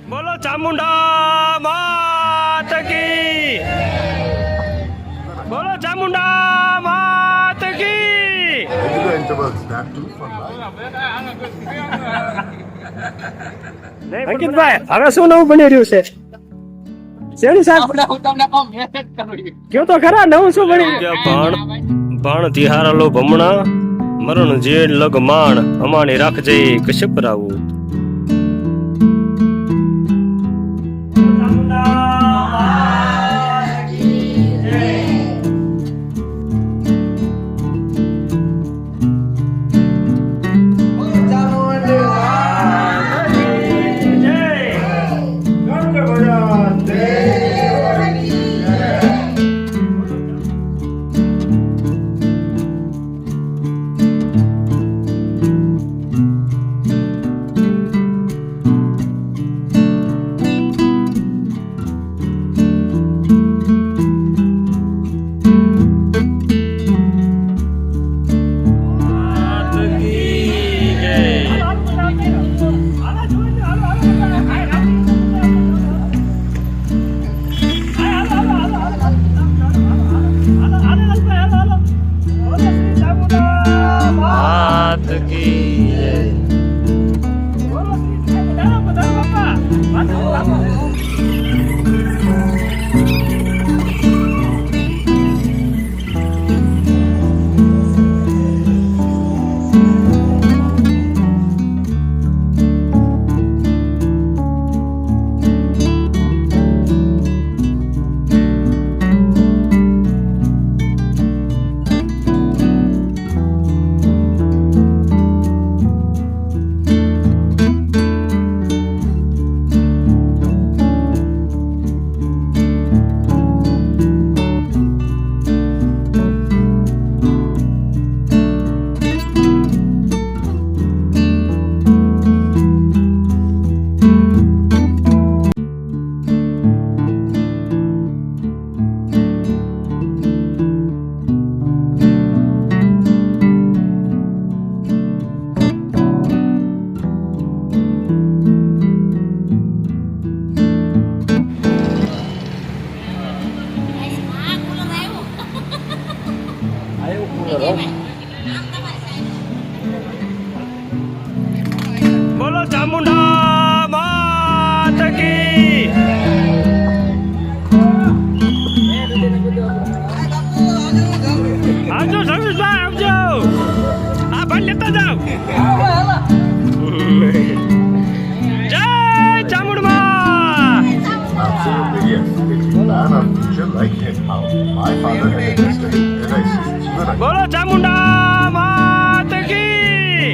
બોલો ચામુંડા માત કી, બોલો ચામુંડા માત કી. અંકિતભાઈ હવે શું નવું બની રહ્યું છે? શેની શાક કયો તો ખરા, નવું શું બની રહ્યું? ભણ તિહારલો ભમણા મરણ જેડ લગ માણ અમાણી રાખજે કશ્યપ રાવું. બોલો ચામુંડા માત કી. આવજો સમીરભાઈ આવજો, આ ભાઈ લેતા જાવ. જય ચામુંડમાં. Absolutely, yes. It's man of future like him. How my father had a history. And I see. બોલો ચામુંડા માત કી.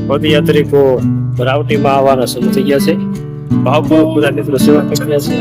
પદયાત્રિકો રાવટીમાં આવવાના શરૂ થઈ ગયા છે. ભાવપૂર્વક બધા મિત્રો સેવા કરી રહ્યા છે.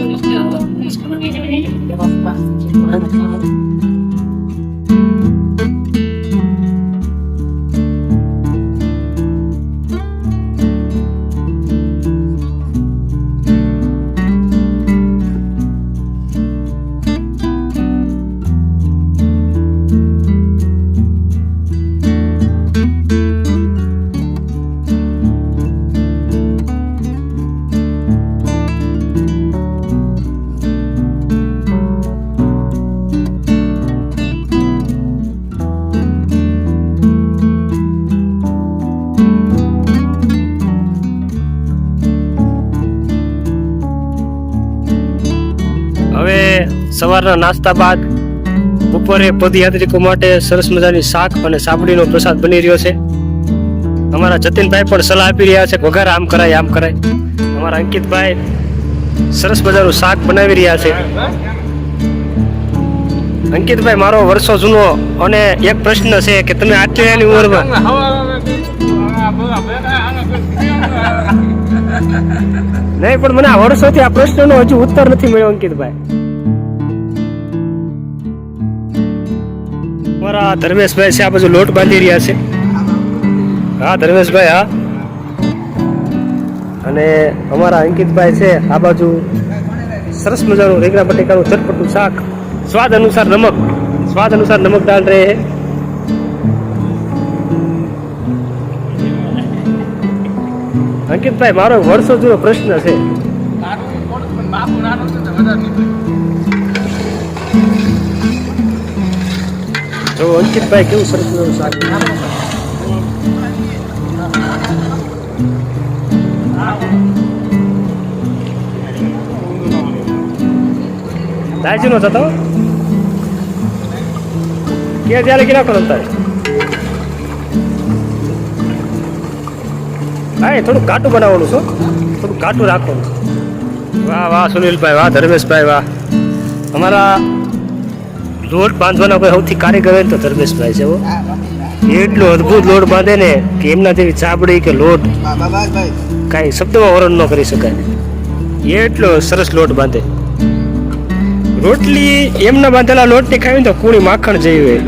હવે સવારના નાસ્તા બાદ બપોરે પદયાત્રિકો માટે સરસ મજાની શાક અને સાબડીનો પ્રસાદ બની રહ્યો છે. અમારા જતીનભાઈ પણ સલાહ આપી રહ્યા છે, વઘાર આમ કરાય આમ કરાય. અમારા અંકિતભાઈ સરસ મજાનું શાક બનાવી રહ્યા છે. અંકિતભાઈ, મારો વર્ષો જૂનો અને એક પ્રશ્ન છે કે તમે આટલી નાની ઉંમરમાં નહીં, પણ મને આ વર્ષોથી આ પ્રશ્નનો હજુ ઉત્તર નથી મળ્યો. અંકિતભાઈ, અમારા ધર્મેશભાઈ છે આ બાજુ લોટ બાંધી રહ્યા છે. હા ધર્મેશભાઈ, હા. અને અમારા અંકિતભાઈ છે આ બાજુ સરસ મજાનું રીંગણા બટેકાનું ચટપટું શાક, સ્વાદ અનુસાર નમક ડાલ રહે હે. અંકિતભાઈ, મારો વર્ષો જૂનો પ્રશ્ન છે. જો અંકિતભાઈ કેવું સરસ મજાનું શાક. દાયજી નો થતો કે ત્યારે કે નાખો તારે. હા, થોડું કાટું બનાવવાનું છો, થોડું કાટું રાખવાનું. વાહ વાહ સુનિલભાઈ, વાહ ધર્મેશભાઈ, વાહ. અમારા લોટ બાંધવાના કોઈ સૌથી કારીગર હોય ને તો ધર્મેશભાઈ છે. એટલો અદભુત લોટ બાંધે ને કે એમના જેવી ચાબડી કે લોટ કાંઈ શબ્દમાં વર્ણન ન કરી શકાય. એટલો સરસ લોટ બાંધે. રોટલી એમના બાંધેલા લોટની ખાવી તો કુણી માખણ જેવી હોય,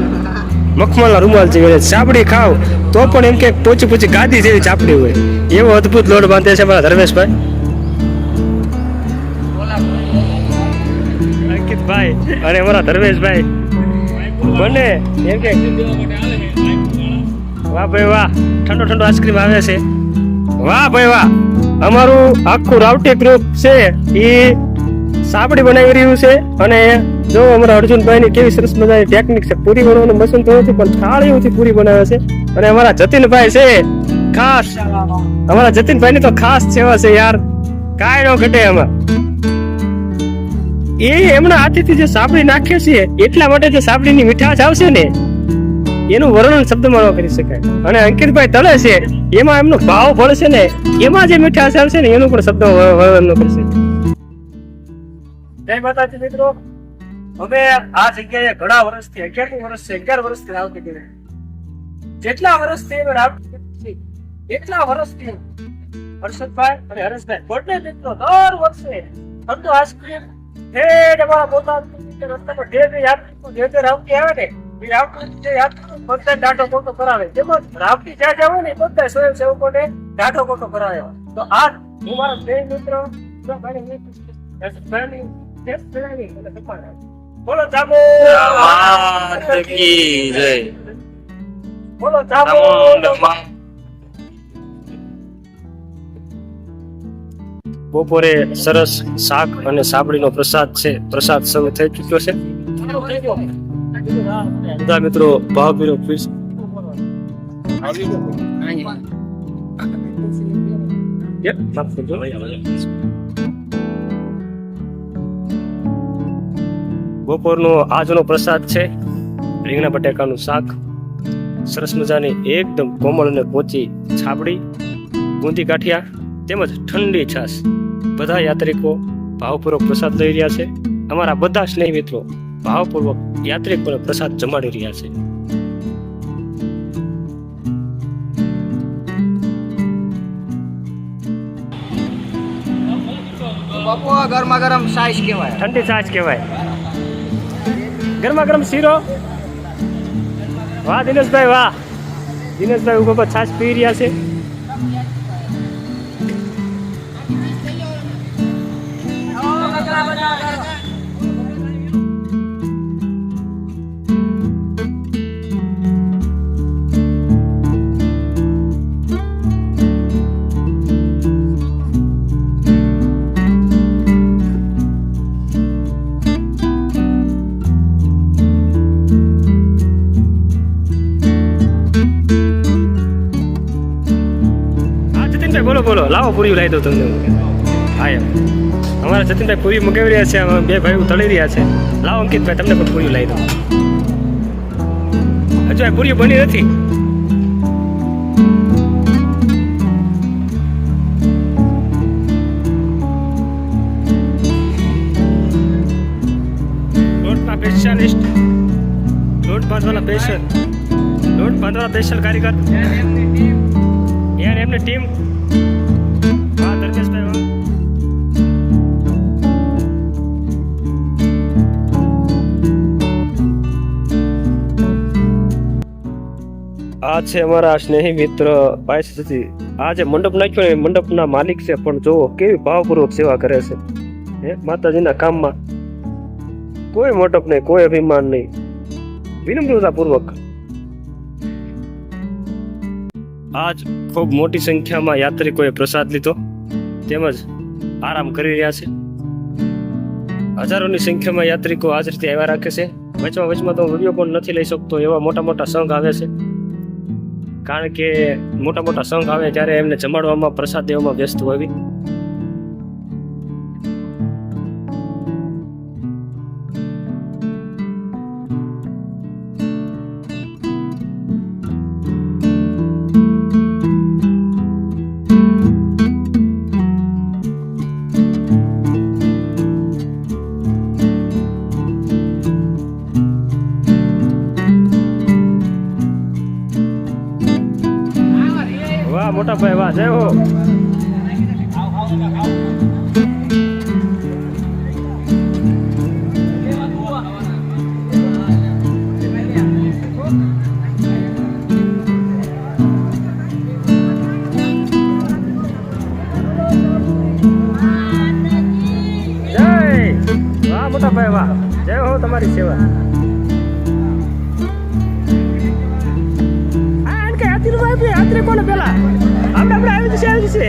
મખમલના રૂમાલ જેવી હોય. ચાપડી ખાવ તો પણ એમ કે પોચી પોચી ગાદી જેવી ચાપડી હોય. એવો અદભુત લોટ બાંધે છે મારા ધર્મેશભાઈ. અંકિતભાઈ અને અમારા ધર્મેશભાઈ બંને એમ કે વાહ ભાઈ વાહ, ઠંડો ઠંડો આઈસ્ક્રીમ આવે છે. વાહ ભાઈ વાહ. અમારું આખું રાવટી ગ્રુપ છે એ સાપડી બનાવી રહ્યું છે. અને જો અમારા અર્જુનભાઈ ની કેવી સરસ મજાની ટેકનિક છે. પૂરી બનાવવાનું મશીન તો નથી પણ થાળીઓથી પૂરી બનાવે છે. અને અમારા જતીનભાઈ છે ખાસ, અમારા જતીનભાઈ ની તો ખાસ સેવા છે યાર, કાંઈ ન ઘટે એમાં. એ એમના હાથેથી જે સાપડી નાખે છે એટલા માટે જે સાપડીની મીઠાશ આવશે ને એનું વર્ણન શબ્દમાં ન કરી શકાય. અને અંકિતભાઈ તળે છે એમાં એમનો ભાવ ભળશે ને એમાં જે મીઠાશ આવશે ને એનું પણ શબ્દ વર્ણન ન કરશે. જય માતાજી મિત્રો, અમે આ જગ્યાએ ઘણા વર્ષથી 11 વર્ષથી રાવટી કરી. જેટલા વર્ષથી અમે રાવટી કરી એટલા વર્ષથી હર્ષદભાઈ અને હરેશભાઈ બંને મિત્રો દર વર્ષે ઠંડો આઈસ્ક્રીમ અમારા પોતાના રસ્તામાં જે રાવટી આવે ને એ રાવટી બધા ડાઢો કોટો કરાવે. તેમજ રાવટી જ્યાં જાવ ને બધા સ્વયંસેવકોને ડાઢો કોટો કરાવે. તો આ હું મારા બે મિત્રો બોલો ચામો બોલો ચામો. બપોરે સરસ શાક અને સાબડીનો પ્રસાદ છે, પ્રસાદ શરૂ થઈ ચુક્યો છે. બધા મિત્રો ભાવભીનો ફીસ બપોરનો આજનો પ્રસાદ છે રીંગણા બટાકાનું શાક, સરસ મજાની એકદમ કોમળ અને પોચી છાબડી, બુંદી ગાંઠિયા તેમજ ઠંડી છાશ. બધા યાત્રિકો ભાવપૂર્વક પ્રસાદ લઈ રહ્યા છે. અમારા બધા સ્નેહી મિત્રો ભાવપૂર્વક યાત્રિકોને પ્રસાદ જમાડી રહ્યા છે. બાપુ ગરમા ગરમ સાઈઝ કહેવાય, ઠંડી છાશ કહેવાય. ગરમા ગરમ શીરો. વાહ દિનેશભાઈ, વાહ. દિનેશભાઈ ઉભા છાશ પી રહ્યા છે. બોલો બોલો, લાવો પૂરી લાવી દઉં તમને. હા એમ અમારા જતીનભાઈ પૂરી મગાવી રહ્યા છે, બે ભાઈઓ તળી રહ્યા છે. લાવો અંકિતભાઈ તમને પણ પૂરી લાવી દઉં. હજુ આ પૂરી બની નથી. લોટના સ્પેશિયાલિસ્ટ, લોટ બાંધવાના સ્પેશિયલ કારીગર યાર, એમની ટીમ. આ છે અમારા સ્નેહી મિત્ર પાયસજી. આ જે મંડપ નાખ્યો ને મંડપના માલિક છે, પણ જોવો કેવી ભાવપૂર્વક સેવા કરે છે. માતાજીના કામમાં કોઈ મોટપ નહીં, કોઈ અભિમાન નહીં, વિનમ્રતા પૂર્વક. આજ ખૂબ મોટી સંખ્યામાં યાત્રિકોએ પ્રસાદ લીધો તેમજ આરામ કરી રહ્યા છે. હજારોની સંખ્યામાં યાત્રિકો આજ રીતે આવ્યા રાખે છે. વચમાં તો વિડીયો પણ નથી લઈ શકતો, એવા મોટા મોટા સંઘ આવે છે. કારણ કે મોટા મોટા સંઘ આવે ત્યારે એમને જમાડવામાં પ્રસાદ દેવામાં વ્યસ્ત હોવી. વાહ મોટા ભાઈ વાહ, જય હો. જય વાહ મોટા ભાઈ વાહ, જય હો તમારી સેવા. યાત્રી કોને પેલા આપણે આવી જશે.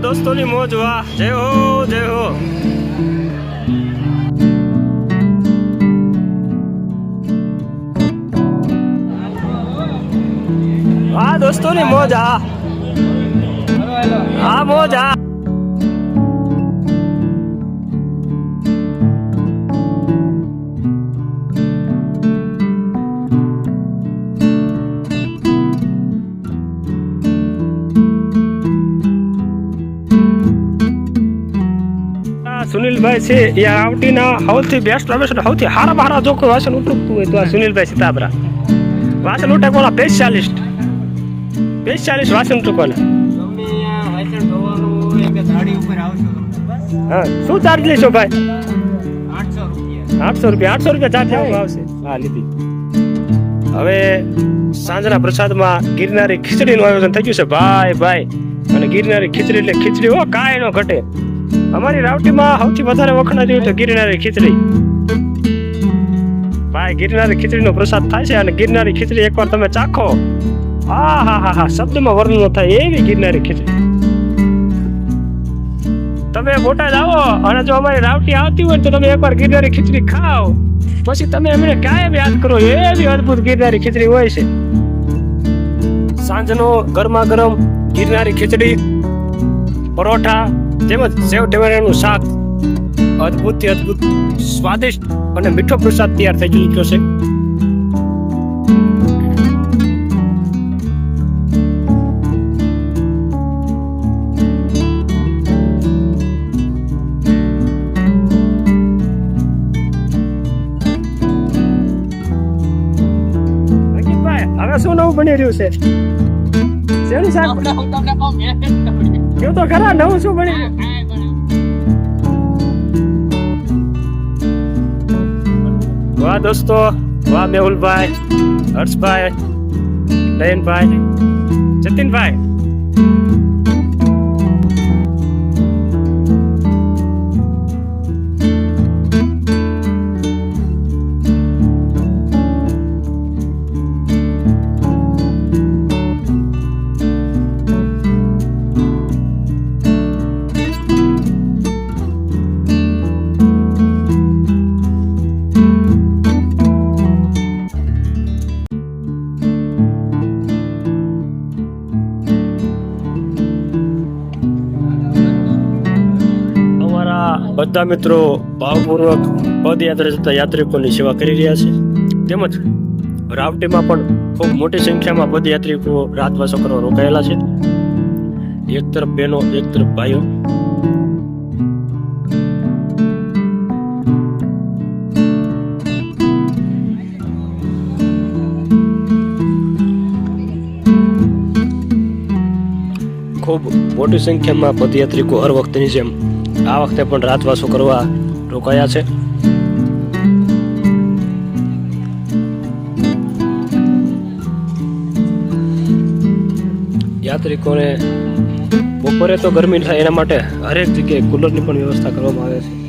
દોસ્તોની મોજ વાહ, જય હો જય હો. હા દોસ્તોની મોજ, હા મોજ. સુનિલભાઈ છે એ આવટીના સૌથી બેસ્ટ પ્રવેશન, સૌથી હારા હારા જો કોઈ વાસણ ઉઠતું હોય તો આ સુનિલભાઈ સીતાબરા વાસણ ઉઠાકવાના 45 વાસણ ઉઠાકવાના. હા શું ચાર્જ લેશો ભાઈ? 800 રૂપિયા ચાર્જ આવશે. હા લીધી. હવે સાંજના પ્રસાદમાં ગિરનારી ખીચડીનું આયોજન થઈ ગયું છે ભાઈ. અને ગિરનારી ખીચડી એટલે ખીચડી હો, કાંઈ ન ઘટે. અમારી રાવટીમાં સૌથી વધારે વખણાતી હોય તો ગિરનારી ખીચડી. ભાઈ ગિરનારી ખીચડીનો પ્રસાદ થાય છે અને ગિરનારી ખીચડી એકવાર તમે ચાખો, હા શબ્દમાં વર્ણન ન થાય એવી ગિરનારી ખીચડી. તમે બોટાદ આવો અને જો અમારી રાવટી આવતી હોય તો તમે એકવાર ગિરનારી ખીચડી ખાઓ, પછી તમે અમને કાયમ યાદ કરો. એવી અદભુત ગિરનારી ખીચડી હોય છે. સાંજનો ગરમા ગરમ ગિરનારી ખીચડી, પરોઠા તેમજ સેવ ટમેટાનું શાક, અદભુતથી અદભુત સ્વાદિષ્ટ અને મીઠો પ્રસાદ તૈયાર થઈ ચૂક્યો છે. હવે શું નવું બની રહ્યું છે? શેનું શાક? કેવું તો ખરા, નવું શું બની રહ્યું? વાહ દોસ્તો વાહ, મેહુલભાઈ, હર્ષભાઈ, નયનભાઈ, જતીનભાઈ. બધા મિત્રો ભાવપૂર્વક પદયાત્રા જતા યાત્રિકોની સેવા કરી રહ્યા છે. તેમજ રાવટીમાં પણ ખૂબ મોટી સંખ્યામાં પદયાત્રિકો રાતવાસો કરવા રોકાયેલા છે. એક તરફ બહેનો, એક તરફ ભાઈઓ. ખૂબ મોટી સંખ્યામાં પદયાત્રિકો હર વખતની જેમ આ વખતે પણ રાતવાસો કરવા રોકાયા છે. યાત્રિકોને બપોરે તો ગરમી થાય એના માટે હરેક જગ્યાએ કુલરની પણ વ્યવસ્થા કરવામાં આવે છે.